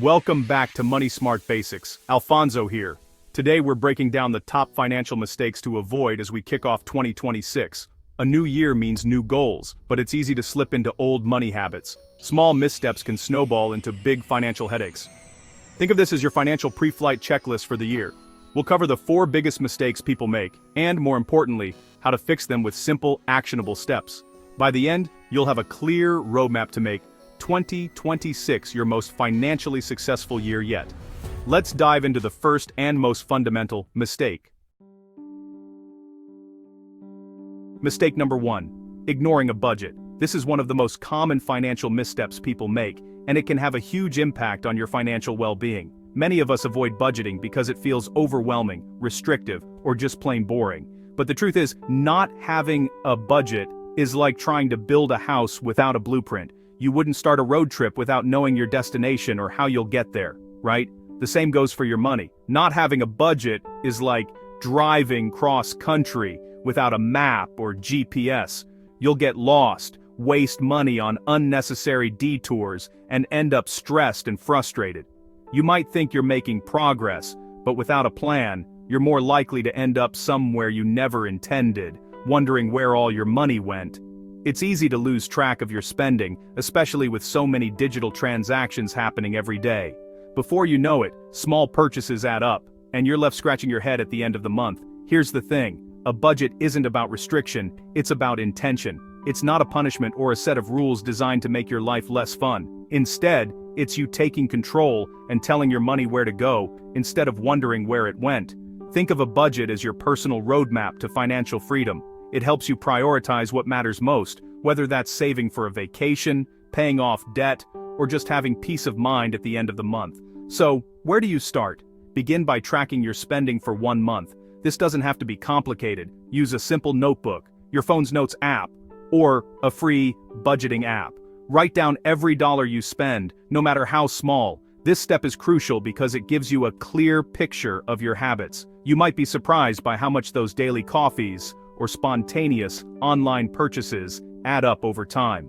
Welcome back to Money Smart Basics. Alfonso here. Today we're breaking down the top financial mistakes to avoid as we kick off 2026. A new year means new goals, but it's easy to slip into old money habits. Small missteps can snowball into big financial headaches. Think of this as your financial pre-flight checklist for the year. We'll cover the 4 biggest mistakes people make, and more importantly, how to fix them with simple, actionable steps. By the end, you'll have a clear roadmap to make 2026 your most financially successful year yet. Let's dive into the first and most fundamental mistake. Mistake number 1. Ignoring a budget. This is one of the most common financial missteps people make, and it can have a huge impact on your financial well-being. Many of us avoid budgeting because it feels overwhelming, restrictive, or just plain boring. But the truth is, not having a budget is like trying to build a house without a blueprint. You wouldn't start a road trip without knowing your destination or how you'll get there, right? The same goes for your money. Not having a budget is like driving cross-country without a map or GPS. You'll get lost, waste money on unnecessary detours, and end up stressed and frustrated. You might think you're making progress, but without a plan, you're more likely to end up somewhere you never intended, wondering where all your money went. It's easy to lose track of your spending, especially with so many digital transactions happening every day. Before you know it, small purchases add up, and you're left scratching your head at the end of the month. Here's the thing, a budget isn't about restriction, it's about intention. It's not a punishment or a set of rules designed to make your life less fun. Instead, it's you taking control and telling your money where to go, instead of wondering where it went. Think of a budget as your personal roadmap to financial freedom. It helps you prioritize what matters most, whether that's saving for a vacation, paying off debt, or just having peace of mind at the end of the month. So, where do you start? Begin by tracking your spending for 1 month. This doesn't have to be complicated. Use a simple notebook, your phone's notes app, or a free budgeting app. Write down every dollar you spend, no matter how small. This step is crucial because it gives you a clear picture of your habits. You might be surprised by how much those daily coffees or spontaneous online purchases add up over time.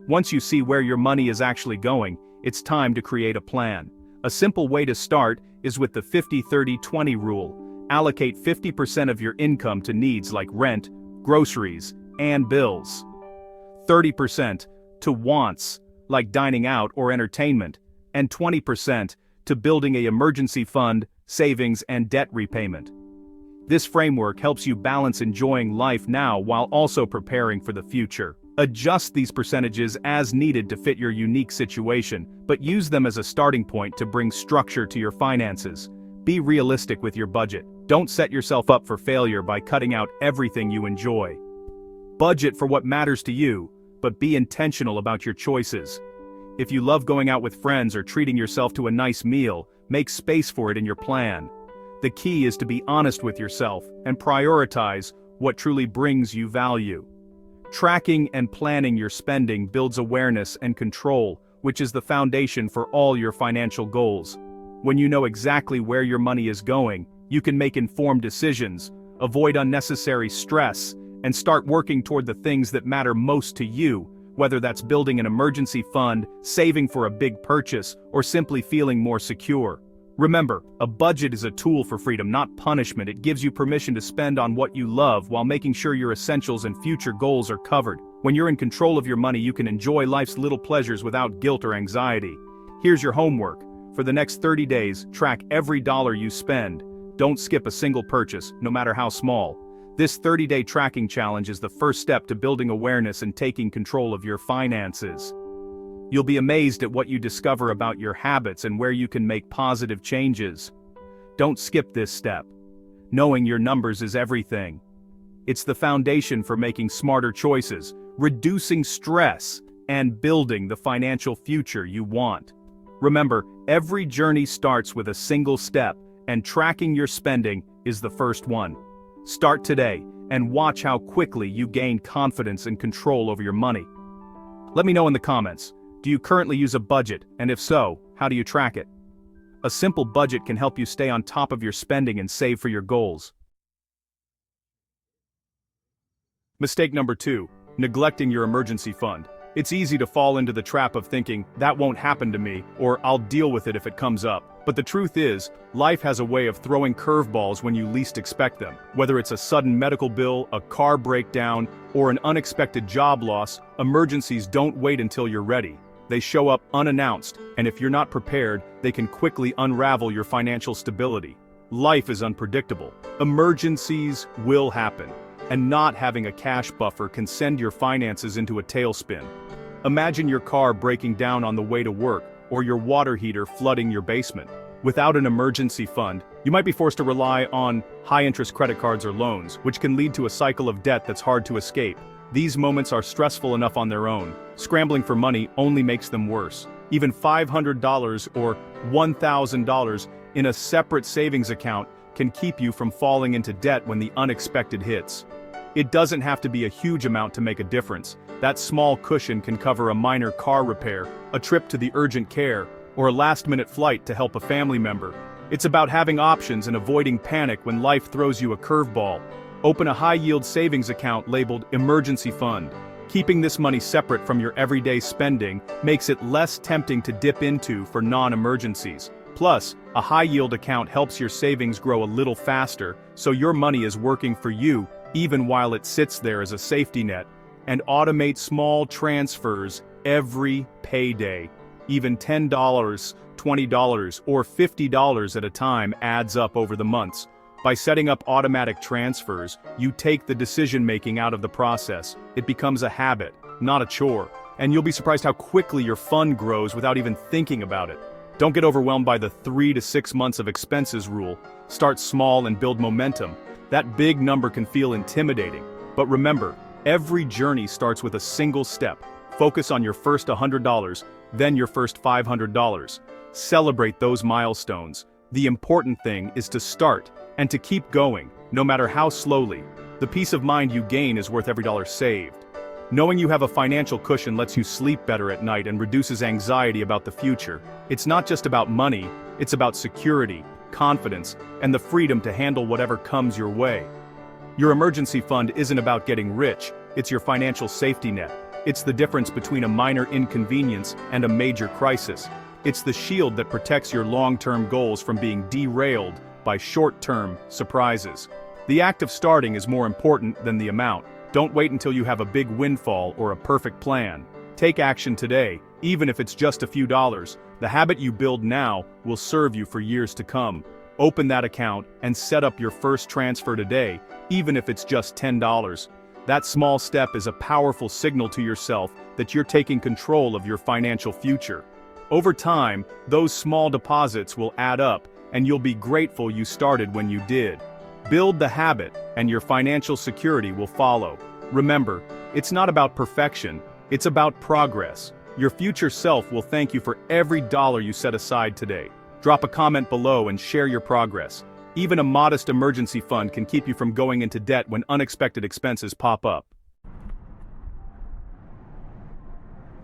Once you see where your money is actually going, it's time to create a plan. A simple way to start is with the 50-30-20 rule. Allocate 50% of your income to needs like rent, groceries, and bills. 30% to wants, like dining out or entertainment, and 20% to building an emergency fund, savings, and debt repayment. This framework helps you balance enjoying life now while also preparing for the future. Adjust these percentages as needed to fit your unique situation, but use them as a starting point to bring structure to your finances. Be realistic with your budget. Don't set yourself up for failure by cutting out everything you enjoy. Budget for what matters to you, but be intentional about your choices. If you love going out with friends or treating yourself to a nice meal, make space for it in your plan. The key is to be honest with yourself and prioritize what truly brings you value. Tracking and planning your spending builds awareness and control, which is the foundation for all your financial goals. When you know exactly where your money is going, you can make informed decisions, avoid unnecessary stress, and start working toward the things that matter most to you, whether that's building an emergency fund, saving for a big purchase, or simply feeling more secure. Remember, a budget is a tool for freedom, not punishment. It gives you permission to spend on what you love while making sure your essentials and future goals are covered. When you're in control of your money, you can enjoy life's little pleasures without guilt or anxiety. Here's your homework. For the next 30 days, track every dollar you spend. Don't skip a single purchase, no matter how small. This 30-day tracking challenge is the first step to building awareness and taking control of your finances. You'll be amazed at what you discover about your habits and where you can make positive changes. Don't skip this step. Knowing your numbers is everything. It's the foundation for making smarter choices, reducing stress, and building the financial future you want. Remember, every journey starts with a single step, and tracking your spending is the first one. Start today, and watch how quickly you gain confidence and control over your money. Let me know in the comments. Do you currently use a budget, and if so, how do you track it? A simple budget can help you stay on top of your spending and save for your goals. Mistake number 2, neglecting your emergency fund. It's easy to fall into the trap of thinking, that won't happen to me, or I'll deal with it if it comes up. But the truth is, life has a way of throwing curveballs when you least expect them. Whether it's a sudden medical bill, a car breakdown, or an unexpected job loss, emergencies don't wait until you're ready. They show up unannounced, and if you're not prepared, they can quickly unravel your financial stability. Life is unpredictable. Emergencies will happen, and not having a cash buffer can send your finances into a tailspin. Imagine your car breaking down on the way to work, or your water heater flooding your basement. Without an emergency fund, you might be forced to rely on high-interest credit cards or loans, which can lead to a cycle of debt that's hard to escape. These moments are stressful enough on their own. Scrambling for money only makes them worse. Even $500 or $1,000 in a separate savings account can keep you from falling into debt when the unexpected hits. It doesn't have to be a huge amount to make a difference. That small cushion can cover a minor car repair, a trip to the urgent care, or a last-minute flight to help a family member. It's about having options and avoiding panic when life throws you a curveball. Open a high-yield savings account labeled Emergency Fund. Keeping this money separate from your everyday spending makes it less tempting to dip into for non-emergencies. Plus, a high-yield account helps your savings grow a little faster, so your money is working for you even while it sits there as a safety net. And automate small transfers every payday. Even $10, $20, or $50 at a time adds up over the months. By setting up automatic transfers, you take the decision-making out of the process. It becomes a habit, not a chore. And you'll be surprised how quickly your fund grows without even thinking about it. Don't get overwhelmed by the 3 to 6 months of expenses rule. Start small and build momentum. That big number can feel intimidating. But remember, every journey starts with a single step. Focus on your first $100, then your first $500. Celebrate those milestones. The important thing is to start, and to keep going, no matter how slowly. The peace of mind you gain is worth every dollar saved. Knowing you have a financial cushion lets you sleep better at night and reduces anxiety about the future. It's not just about money, it's about security, confidence, and the freedom to handle whatever comes your way. Your emergency fund isn't about getting rich, it's your financial safety net. It's the difference between a minor inconvenience and a major crisis. It's the shield that protects your long-term goals from being derailed by short-term surprises. The act of starting is more important than the amount. Don't wait until you have a big windfall or a perfect plan. Take action today, even if it's just a few dollars. The habit you build now will serve you for years to come. Open that account and set up your first transfer today, even if it's just $10. That small step is a powerful signal to yourself that you're taking control of your financial future. Over time, those small deposits will add up, and you'll be grateful you started when you did. Build the habit, and your financial security will follow. Remember, it's not about perfection, it's about progress. Your future self will thank you for every dollar you set aside today. Drop a comment below and share your progress. Even a modest emergency fund can keep you from going into debt when unexpected expenses pop up.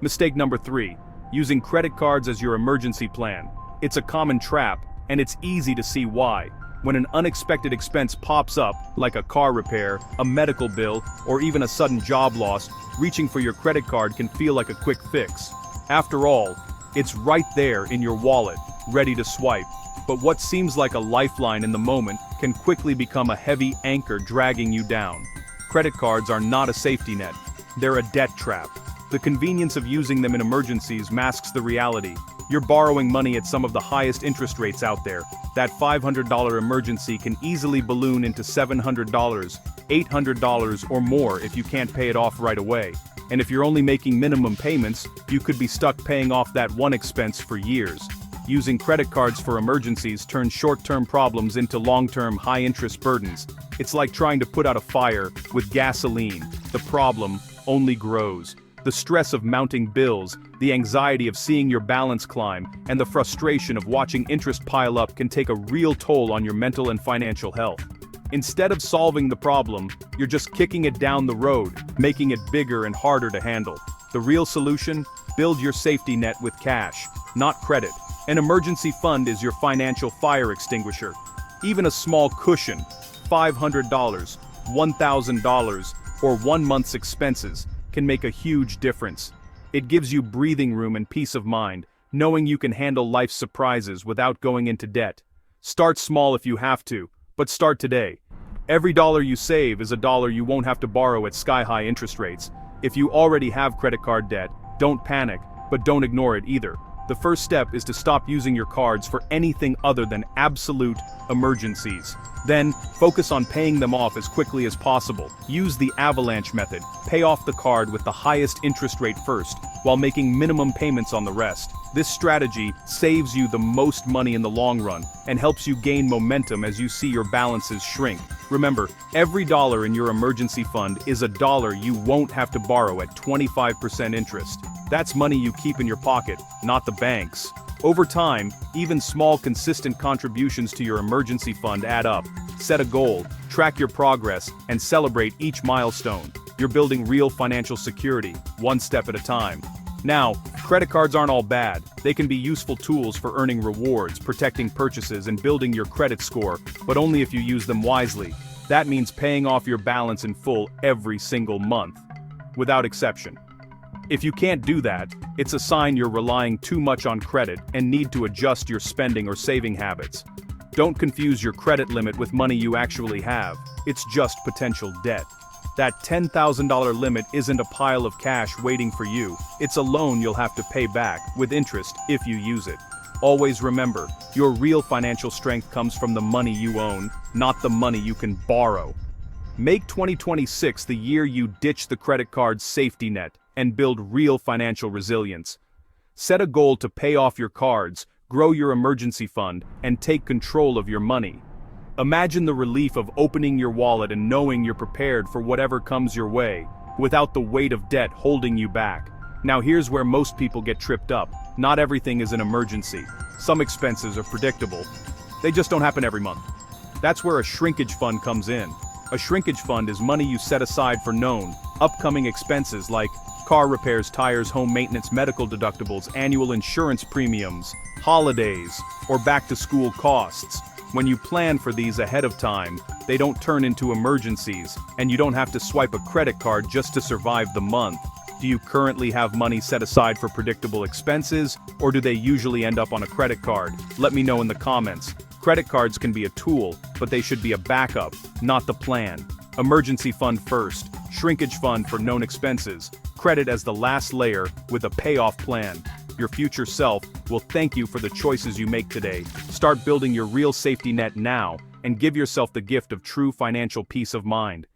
Mistake number 3. Using credit cards as your emergency plan. It's a common trap, and it's easy to see why. When an unexpected expense pops up, like a car repair, a medical bill, or even a sudden job loss, reaching for your credit card can feel like a quick fix. After all, it's right there in your wallet, ready to swipe. But what seems like a lifeline in the moment can quickly become a heavy anchor dragging you down. Credit cards are not a safety net. They're a debt trap. The convenience of using them in emergencies masks the reality. You're borrowing money at some of the highest interest rates out there. That $500 emergency can easily balloon into $700, $800 or more if you can't pay it off right away. And if you're only making minimum payments, you could be stuck paying off that one expense for years. Using credit cards for emergencies turns short-term problems into long-term high-interest burdens. It's like trying to put out a fire with gasoline. The problem only grows. The stress of mounting bills, the anxiety of seeing your balance climb, and the frustration of watching interest pile up can take a real toll on your mental and financial health. Instead of solving the problem, you're just kicking it down the road, making it bigger and harder to handle. The real solution? Build your safety net with cash, not credit. An emergency fund is your financial fire extinguisher. Even a small cushion, $500, $1,000, or 1 month's expenses, can make a huge difference. It gives you breathing room and peace of mind, knowing you can handle life's surprises without going into debt. Start small if you have to, but start today. Every dollar you save is a dollar you won't have to borrow at sky-high interest rates. If you already have credit card debt, don't panic, but don't ignore it either. The first step is to stop using your cards for anything other than absolute emergencies. Then, focus on paying them off as quickly as possible. Use the avalanche method. Pay off the card with the highest interest rate first, while making minimum payments on the rest. This strategy saves you the most money in the long run, and helps you gain momentum as you see your balances shrink. Remember, every dollar in your emergency fund is a dollar you won't have to borrow at 25% interest. That's money you keep in your pocket, not the bank's. Over time, even small consistent contributions to your emergency fund add up. Set a goal, track your progress, and celebrate each milestone. You're building real financial security, one step at a time. Now, credit cards aren't all bad. They can be useful tools for earning rewards, protecting purchases, and building your credit score, but only if you use them wisely. That means paying off your balance in full every single month, without exception. If you can't do that, it's a sign you're relying too much on credit and need to adjust your spending or saving habits. Don't confuse your credit limit with money you actually have. It's just potential debt. That $10,000 limit isn't a pile of cash waiting for you. It's a loan you'll have to pay back, with interest, if you use it. Always remember, your real financial strength comes from the money you own, not the money you can borrow. Make 2026 the year you ditch the credit card's safety net and build real financial resilience. Set a goal to pay off your cards, grow your emergency fund, and take control of your money. Imagine the relief of opening your wallet and knowing you're prepared for whatever comes your way, without the weight of debt holding you back. Now here's where most people get tripped up. Not everything is an emergency. Some expenses are predictable. They just don't happen every month. That's where a shrinkage fund comes in. A shrinkage fund is money you set aside for known, upcoming expenses like car repairs, tires, home maintenance, medical deductibles, annual insurance premiums, holidays, or back-to-school costs. When you plan for these ahead of time, they don't turn into emergencies, and you don't have to swipe a credit card just to survive the month. Do you currently have money set aside for predictable expenses, or do they usually end up on a credit card? Let me know in the comments. Credit cards can be a tool, but they should be a backup, not the plan. Emergency fund first, shrinkage fund for known expenses, credit as the last layer with a payoff plan. Your future self will thank you for the choices you make today. Start building your real safety net now, and give yourself the gift of true financial peace of mind.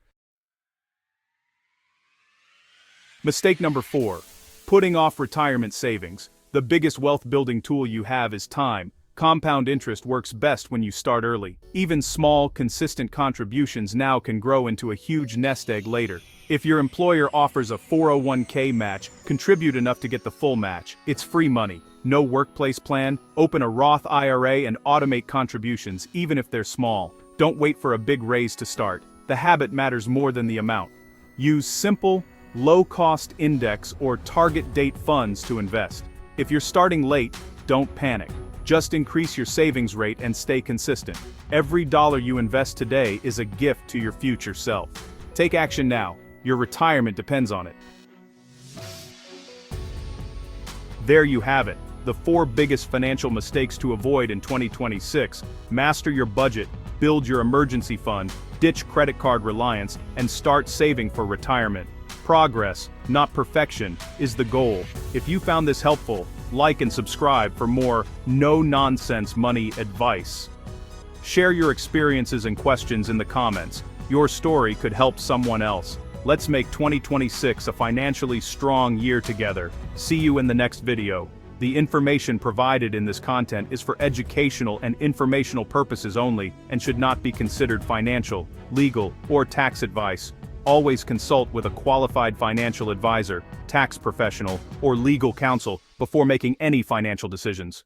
Mistake number 4. Putting off retirement savings. The biggest wealth-building tool you have is time. Compound interest works best when you start early. Even small, consistent contributions now can grow into a huge nest egg later. If your employer offers a 401k match, contribute enough to get the full match. It's free money. No workplace plan? Open a Roth IRA and automate contributions, even if they're small. Don't wait for a big raise to start. The habit matters more than the amount. Use simple, low-cost index or target date funds to invest. If you're starting late, don't panic. Just increase your savings rate and stay consistent. Every dollar you invest today is a gift to your future self. Take action now. Your retirement depends on it. There you have it. The 4 biggest financial mistakes to avoid in 2026. Master your budget, build your emergency fund, ditch credit card reliance, and start saving for retirement. Progress, not perfection, is the goal. If you found this helpful, like and subscribe for more no-nonsense money advice. Share your experiences and questions in the comments. Your story could help someone else. Let's make 2026 a financially strong year together. See you in the next video. The information provided in this content is for educational and informational purposes only and should not be considered financial, legal, or tax advice. Always consult with a qualified financial advisor, tax professional, or legal counsel before making any financial decisions.